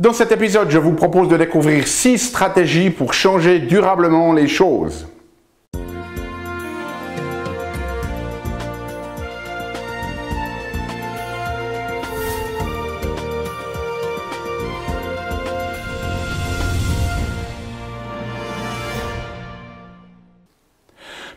Dans cet épisode, je vous propose de découvrir 6 stratégies pour changer durablement les choses.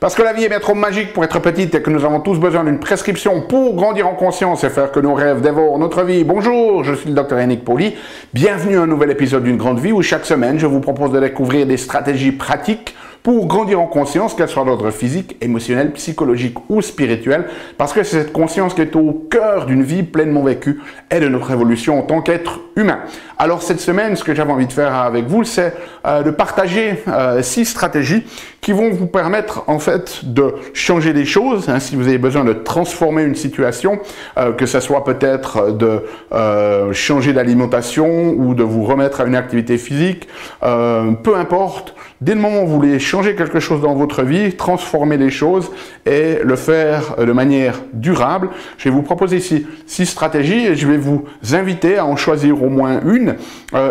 Parce que la vie est bien trop magique pour être petite et que nous avons tous besoin d'une prescription pour grandir en conscience et faire que nos rêves dévorent notre vie. Bonjour, je suis le Dr Yannick Pauly. Bienvenue à un nouvel épisode d'une grande vie où chaque semaine je vous propose de découvrir des stratégies pratiques pour grandir en conscience, qu'elle soit d'ordre physique, émotionnel, psychologique ou spirituel, parce que c'est cette conscience qui est au cœur d'une vie pleinement vécue et de notre évolution en tant qu'être humain. Alors cette semaine, ce que j'avais envie de faire avec vous, c'est de partager 6 stratégies qui vont vous permettre en fait de changer les choses, hein, si vous avez besoin de transformer une situation, que ce soit peut-être de changer d'alimentation ou de vous remettre à une activité physique, peu importe. Dès le moment où vous voulez changer quelque chose dans votre vie, transformer les choses et le faire de manière durable, je vais vous proposer ici 6 stratégies et je vais vous inviter à en choisir au moins une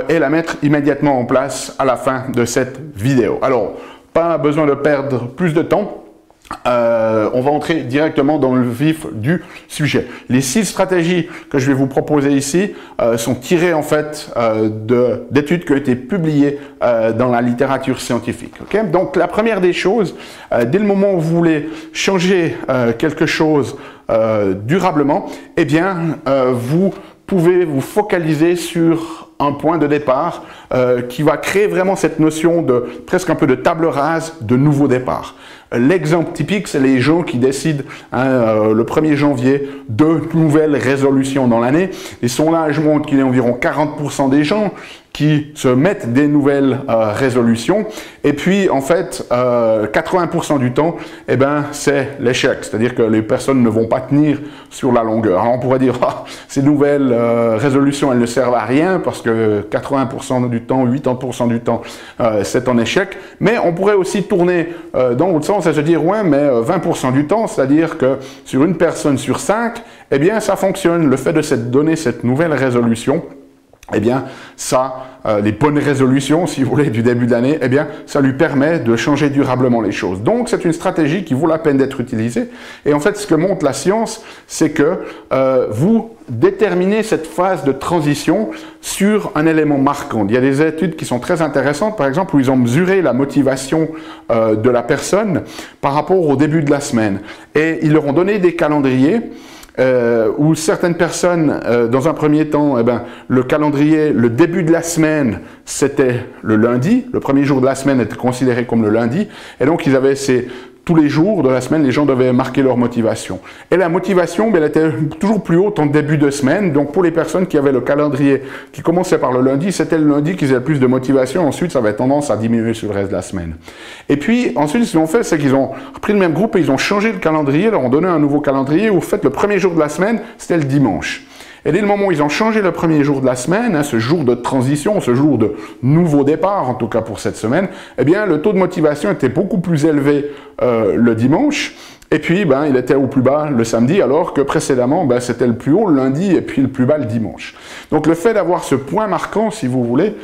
et la mettre immédiatement en place à la fin de cette vidéo. Alors, pas besoin de perdre plus de temps. On va entrer directement dans le vif du sujet. Les 6 stratégies que je vais vous proposer ici sont tirées en fait d'études qui ont été publiées dans la littérature scientifique. Okay? Donc la première des choses, dès le moment où vous voulez changer quelque chose durablement, eh bien vous pouvez vous focaliser sur un point de départ qui va créer vraiment cette notion de presque un peu de table rase de nouveau départ. L'exemple typique, c'est les gens qui décident le 1er janvier de nouvelles résolutions dans l'année. Les sondages montrent qu'il y a environ 40% des gens qui se mettent des nouvelles résolutions. Et puis, en fait, 80% du temps, eh ben, c'est l'échec. C'est-à-dire que les personnes ne vont pas tenir sur la longueur. Alors, on pourrait dire, ces nouvelles résolutions, elles ne servent à rien parce que 80% du temps, 80% du temps, c'est un échec. Mais on pourrait aussi tourner dans l'autre sens et se dire, ouais, mais 20% du temps, c'est-à-dire que sur une personne sur 5, eh bien, ça fonctionne. Le fait de se donner cette nouvelle résolution, eh bien, ça, les bonnes résolutions, si vous voulez, du début de l'année, eh bien, ça lui permet de changer durablement les choses. Donc, c'est une stratégie qui vaut la peine d'être utilisée. Et en fait, ce que montre la science, c'est que vous déterminez cette phase de transition sur un élément marquant. Il y a des études qui sont très intéressantes, par exemple, où ils ont mesuré la motivation de la personne par rapport au début de la semaine. Et ils leur ont donné des calendriers où certaines personnes, dans un premier temps, eh ben, le calendrier, le début de la semaine, c'était le lundi. Le premier jour de la semaine était considéré comme le lundi. Et donc, ils avaient tous les jours de la semaine, les gens devaient marquer leur motivation. Et la motivation, ben, elle était toujours plus haute en début de semaine. Donc, pour les personnes qui avaient le calendrier qui commençait par le lundi, c'était le lundi qu'ils avaient le plus de motivation. Ensuite, ça avait tendance à diminuer sur le reste de la semaine. Et puis, ensuite, ce qu'ils ont fait, c'est qu'ils ont pris le même groupe et ils ont changé le calendrier, leur ont donné un nouveau calendrier où, en fait, le premier jour de la semaine, c'était le dimanche. Et dès le moment où ils ont changé le premier jour de la semaine, ce jour de transition, ce jour de nouveau départ, en tout cas pour cette semaine, eh bien, le taux de motivation était beaucoup plus élevé le dimanche. Et puis, ben, il était au plus bas le samedi, alors que précédemment, ben, c'était le plus haut le lundi et puis le plus bas le dimanche. Donc, le fait d'avoir ce point marquant, si vous voulez,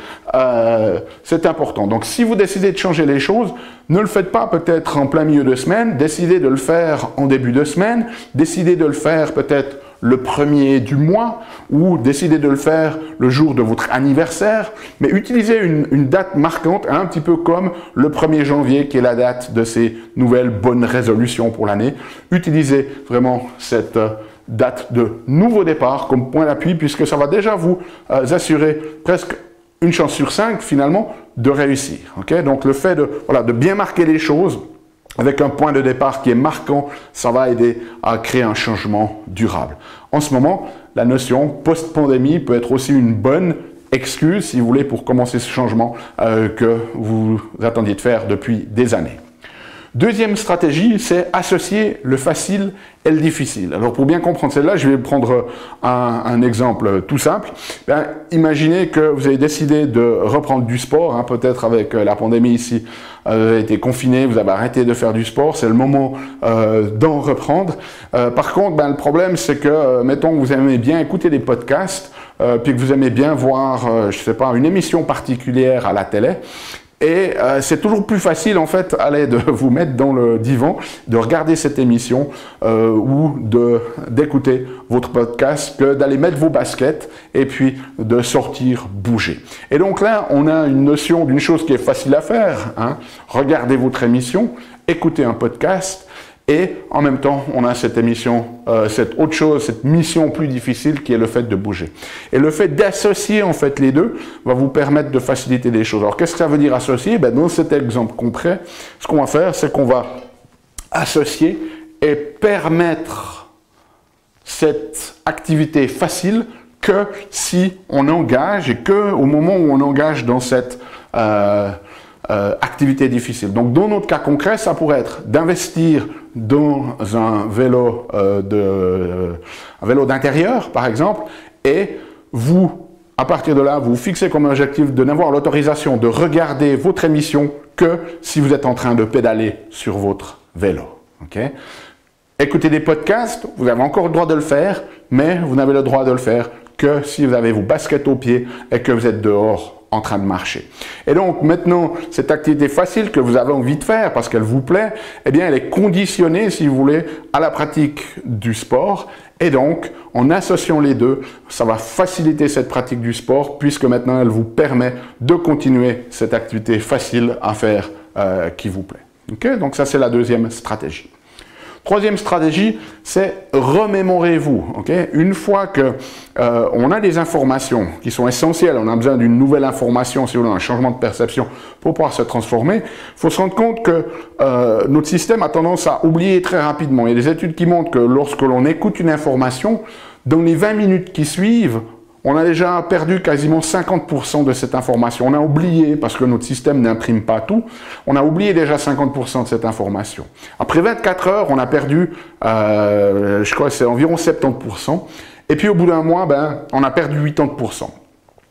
c'est important. Donc, si vous décidez de changer les choses, ne le faites pas peut-être en plein milieu de semaine, décidez de le faire en début de semaine, décidez de le faire peut-être le 1er du mois, ou décidez de le faire le jour de votre anniversaire, mais utilisez une date marquante, un petit peu comme le 1er janvier, qui est la date de ces nouvelles bonnes résolutions pour l'année. Utilisez vraiment cette date de nouveau départ comme point d'appui, puisque ça va déjà vous assurer presque une chance sur 5, finalement, de réussir. Okay? Donc, le fait de bien marquer les choses, avec un point de départ qui est marquant, ça va aider à créer un changement durable. En ce moment, la notion post-pandémie peut être aussi une bonne excuse, si vous voulez, pour commencer ce changement que vous attendiez de faire depuis des années. Deuxième stratégie, c'est associer le facile et le difficile. Alors pour bien comprendre celle-là, je vais prendre un exemple tout simple. Ben, imaginez que vous avez décidé de reprendre du sport, hein, peut-être avec la pandémie ici, vous avez été confiné, vous avez arrêté de faire du sport, c'est le moment d'en reprendre. Par contre, ben, le problème c'est que, mettons que vous aimez bien écouter des podcasts, puis que vous aimez bien voir, je sais pas, une émission particulière à la télé. Et c'est toujours plus facile, en fait, allez, de vous mettre dans le divan, de regarder cette émission ou d'écouter votre podcast que d'aller mettre vos baskets et puis de sortir bouger. Et donc là, on a une notion d'une chose qui est facile à faire. Hein. Regardez votre émission, écoutez un podcast. Et en même temps, on a cette émission, cette autre chose, cette mission plus difficile qui est le fait de bouger. Et le fait d'associer en fait les deux va vous permettre de faciliter les choses. Alors qu'est-ce que ça veut dire associer? Ben, dans cet exemple concret, ce qu'on va faire, c'est qu'on va associer et permettre cette activité facile que si on engage et que au moment où on engage dans cette activité difficile. Donc, dans notre cas concret, ça pourrait être d'investir dans un vélo d'intérieur, par exemple, et vous, à partir de là, vous fixez comme objectif de n'avoir l'autorisation de regarder votre émission que si vous êtes en train de pédaler sur votre vélo. Okay? Écouter des podcasts, vous avez encore le droit de le faire, mais vous n'avez le droit de le faire que si vous avez vos baskets aux pieds et que vous êtes dehors en train de marcher. Et donc maintenant, cette activité facile que vous avez envie de faire parce qu'elle vous plaît, eh bien elle est conditionnée, si vous voulez, à la pratique du sport. Et donc, en associant les deux, ça va faciliter cette pratique du sport puisque maintenant elle vous permet de continuer cette activité facile à faire qui vous plaît. Okay? Donc ça, c'est la deuxième stratégie. Troisième stratégie, c'est remémorez-vous. Okay? Une fois que on a des informations qui sont essentielles, on a besoin d'une nouvelle information, si vous voulez, un changement de perception pour pouvoir se transformer, il faut se rendre compte que notre système a tendance à oublier très rapidement. Il y a des études qui montrent que lorsque l'on écoute une information, dans les 20 minutes qui suivent, on a déjà perdu quasiment 50% de cette information. On a oublié, parce que notre système n'imprime pas tout, on a oublié déjà 50% de cette information. Après 24 heures, on a perdu, je crois que c'est environ 70%. Et puis au bout d'un mois, ben, on a perdu 80%.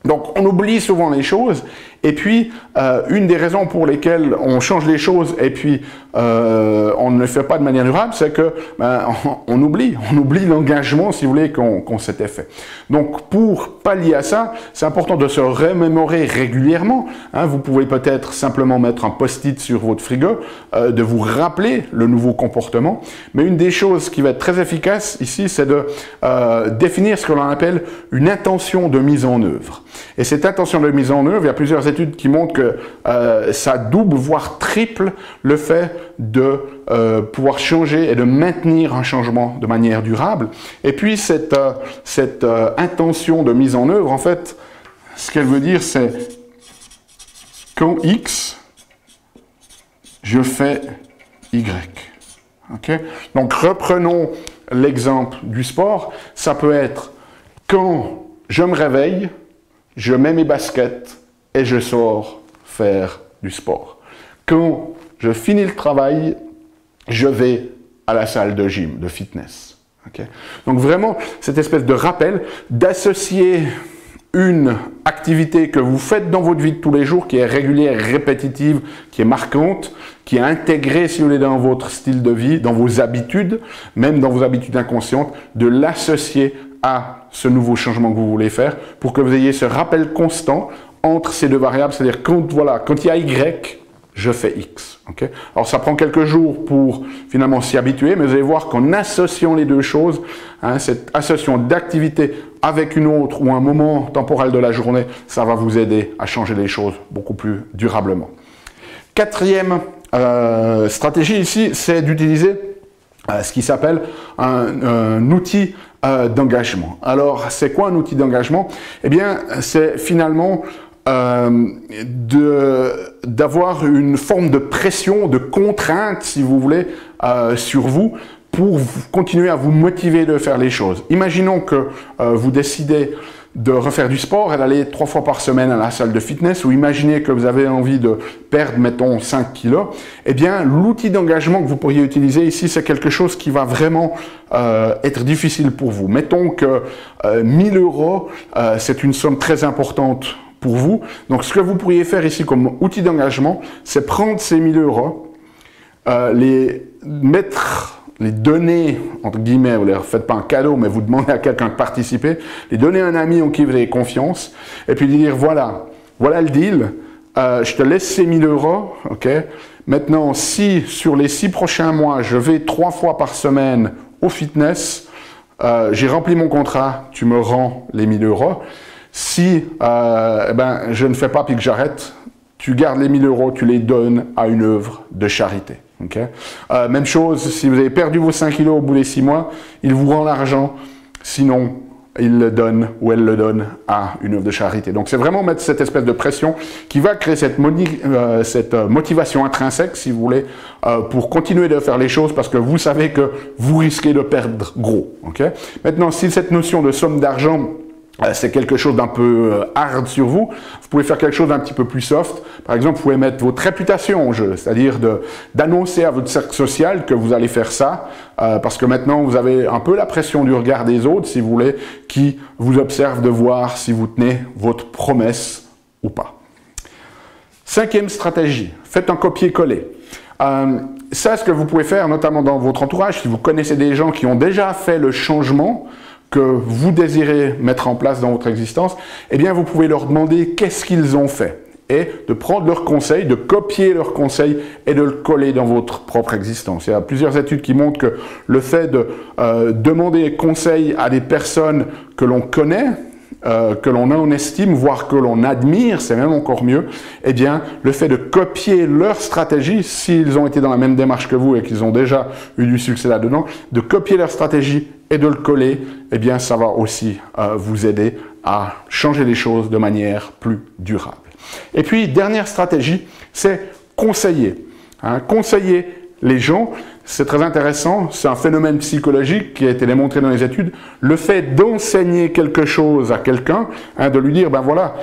Donc on oublie souvent les choses. Et puis, une des raisons pour lesquelles on change les choses et puis on ne le fait pas de manière durable, c'est que on oublie l'engagement, si vous voulez, qu'on s'était fait. Donc, pour pallier à ça, c'est important de se remémorer régulièrement. Hein, vous pouvez peut-être simplement mettre un post-it sur votre frigo, de vous rappeler le nouveau comportement. Mais une des choses qui va être très efficace ici, c'est de définir ce que l'on appelle une intention de mise en œuvre. Et cette intention de mise en œuvre, il y a plusieurs études qui montrent que ça double, voire triple le fait de pouvoir changer et de maintenir un changement de manière durable. Et puis cette intention de mise en œuvre, en fait, ce qu'elle veut dire, c'est quand X, je fais Y. Okay? Donc reprenons l'exemple du sport. Ça peut être quand je me réveille, je mets mes baskets et je sors faire du sport. Quand je finis le travail, je vais à la salle de gym, de fitness. Okay? Donc vraiment, cette espèce de rappel d'associer une activité que vous faites dans votre vie de tous les jours, qui est régulière, répétitive, qui est marquante, qui est intégrée, si vous voulez, dans votre style de vie, dans vos habitudes, même dans vos habitudes inconscientes, de l'associer à ce nouveau changement que vous voulez faire pour que vous ayez ce rappel constant entre ces deux variables, c'est-à-dire quand il y a Y, je fais X. Okay? Alors ça prend quelques jours pour finalement s'y habituer, mais vous allez voir qu'en associant les deux choses, hein, cette association d'activité avec une autre ou un moment temporel de la journée, ça va vous aider à changer les choses beaucoup plus durablement. Quatrième stratégie ici, c'est d'utiliser ce qui s'appelle un outil d'engagement. Alors, c'est quoi un outil d'engagement? Eh bien, c'est finalement d'avoir une forme de pression, de contrainte, si vous voulez, sur vous, pour continuer à vous motiver de faire les choses. Imaginons que vous décidez de refaire du sport et d'aller 3 fois par semaine à la salle de fitness, ou imaginez que vous avez envie de perdre, mettons, 5 kilos, eh bien, l'outil d'engagement que vous pourriez utiliser ici, c'est quelque chose qui va vraiment être difficile pour vous. Mettons que 1000 €, c'est une somme très importante pour vous. Donc, ce que vous pourriez faire ici comme outil d'engagement, c'est prendre ces 1000 €, les mettre les donner, entre guillemets, vous ne leur faites pas un cadeau, mais vous demandez à quelqu'un de participer, les donner à un ami en qui vous avez confiance, et puis dire, voilà le deal, je te laisse ces 1000 €, ok? Maintenant, si sur les 6 prochains mois, je vais 3 fois par semaine au fitness, j'ai rempli mon contrat, tu me rends les 1000 €. Si je ne fais pas puis que j'arrête, tu gardes les 1000 €, tu les donnes à une œuvre de charité. Okay? Même chose, si vous avez perdu vos 5 kilos au bout des 6 mois, il vous rend l'argent, sinon il le donne ou elle le donne à une œuvre de charité. Donc c'est vraiment mettre cette espèce de pression qui va créer cette motivation intrinsèque, si vous voulez, pour continuer de faire les choses parce que vous savez que vous risquez de perdre gros. Okay? Maintenant, si cette notion de somme d'argent c'est quelque chose d'un peu hard sur vous, vous pouvez faire quelque chose d'un petit peu plus soft. Par exemple, vous pouvez mettre votre réputation en jeu, c'est-à-dire d'annoncer à votre cercle social que vous allez faire ça, parce que maintenant vous avez un peu la pression du regard des autres, si vous voulez, qui vous observent de voir si vous tenez votre promesse ou pas. 5e stratégie, faites un copier-coller. Ça, ce que vous pouvez faire, notamment dans votre entourage, si vous connaissez des gens qui ont déjà fait le changement que vous désirez mettre en place dans votre existence, eh bien vous pouvez leur demander qu'est-ce qu'ils ont fait et de prendre leurs conseils, de copier leurs conseils et de le coller dans votre propre existence. Il y a plusieurs études qui montrent que le fait de demander conseil à des personnes que l'on connaît, que l'on a en estime, voire que l'on admire, c'est même encore mieux, eh bien, le fait de copier leur stratégie, s'ils ont été dans la même démarche que vous et qu'ils ont déjà eu du succès là-dedans, de copier leur stratégie et de le coller, eh bien, ça va aussi vous aider à changer les choses de manière plus durable. Et puis, dernière stratégie, c'est conseiller. Conseiller les gens, c'est très intéressant, c'est un phénomène psychologique qui a été démontré dans les études. Le fait d'enseigner quelque chose à quelqu'un, de lui dire, ben voilà,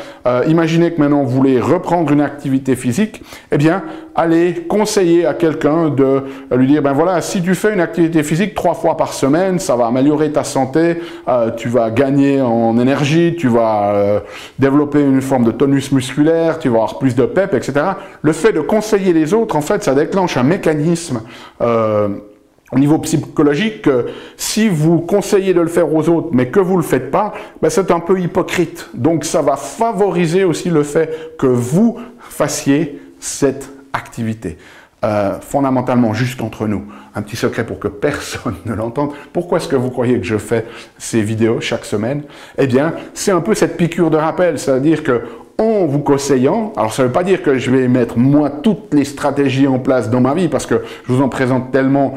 imaginez que maintenant vous voulez reprendre une activité physique, eh bien, allez conseiller à quelqu'un de lui dire, ben voilà, si tu fais une activité physique 3 fois par semaine, ça va améliorer ta santé, tu vas gagner en énergie, tu vas développer une forme de tonus musculaire, tu vas avoir plus de pep, etc. Le fait de conseiller les autres, en fait, ça déclenche un mécanisme au niveau psychologique, si vous conseillez de le faire aux autres, mais que vous ne le faites pas, ben c'est un peu hypocrite. Donc ça va favoriser aussi le fait que vous fassiez cette activité. Fondamentalement, juste entre nous, un petit secret pour que personne ne l'entende. Pourquoi est-ce que vous croyez que je fais ces vidéos chaque semaine? Eh bien, c'est un peu cette piqûre de rappel, c'est-à-dire que en vous conseillant, alors ça ne veut pas dire que je vais mettre moi toutes les stratégies en place dans ma vie, parce que je vous en présente tellement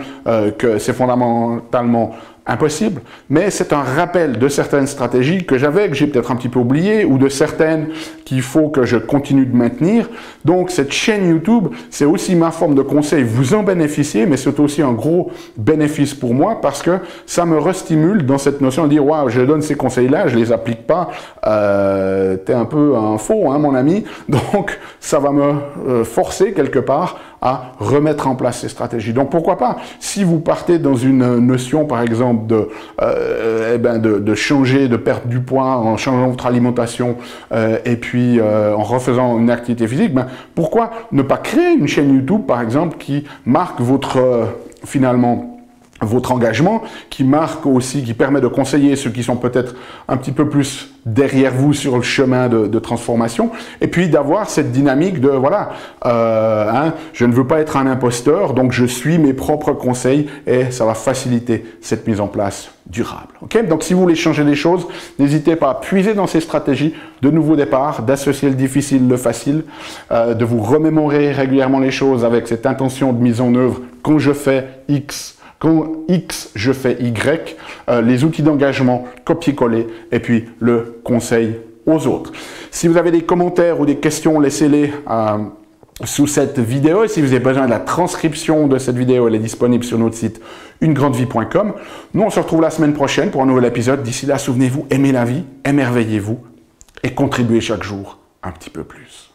que c'est fondamentalement impossible, mais c'est un rappel de certaines stratégies que j'avais, que j'ai peut-être un petit peu oubliées, ou de certaines qu'il faut que je continue de maintenir. Donc cette chaîne YouTube, c'est aussi ma forme de conseil, vous en bénéficiez, mais c'est aussi un gros bénéfice pour moi, parce que ça me restimule dans cette notion de dire, waouh, je donne ces conseils-là, je les applique pas, t'es un peu un faux, hein, mon ami, donc ça va me forcer quelque part à remettre en place ces stratégies. Donc pourquoi pas, si vous partez dans une notion par exemple de changer, de perdre du poids en changeant votre alimentation et puis en refaisant une activité physique, ben, pourquoi ne pas créer une chaîne YouTube par exemple qui marque votre finalement votre engagement, qui marque aussi, qui permet de conseiller ceux qui sont peut-être un petit peu plus derrière vous sur le chemin de transformation, et puis d'avoir cette dynamique de, voilà, je ne veux pas être un imposteur, donc je suis mes propres conseils, et ça va faciliter cette mise en place durable. Okay? Donc si vous voulez changer les choses, n'hésitez pas à puiser dans ces stratégies de nouveau départ, d'associer le difficile, le facile, de vous remémorer régulièrement les choses avec cette intention de mise en œuvre, quand je fais X, quand X, je fais Y, les outils d'engagement, copier-coller, et puis le conseil aux autres. Si vous avez des commentaires ou des questions, laissez-les sous cette vidéo. Et si vous avez besoin de la transcription de cette vidéo, elle est disponible sur notre site unegrandevie.com. Nous, on se retrouve la semaine prochaine pour un nouvel épisode. D'ici là, souvenez-vous, aimez la vie, émerveillez-vous et contribuez chaque jour un petit peu plus.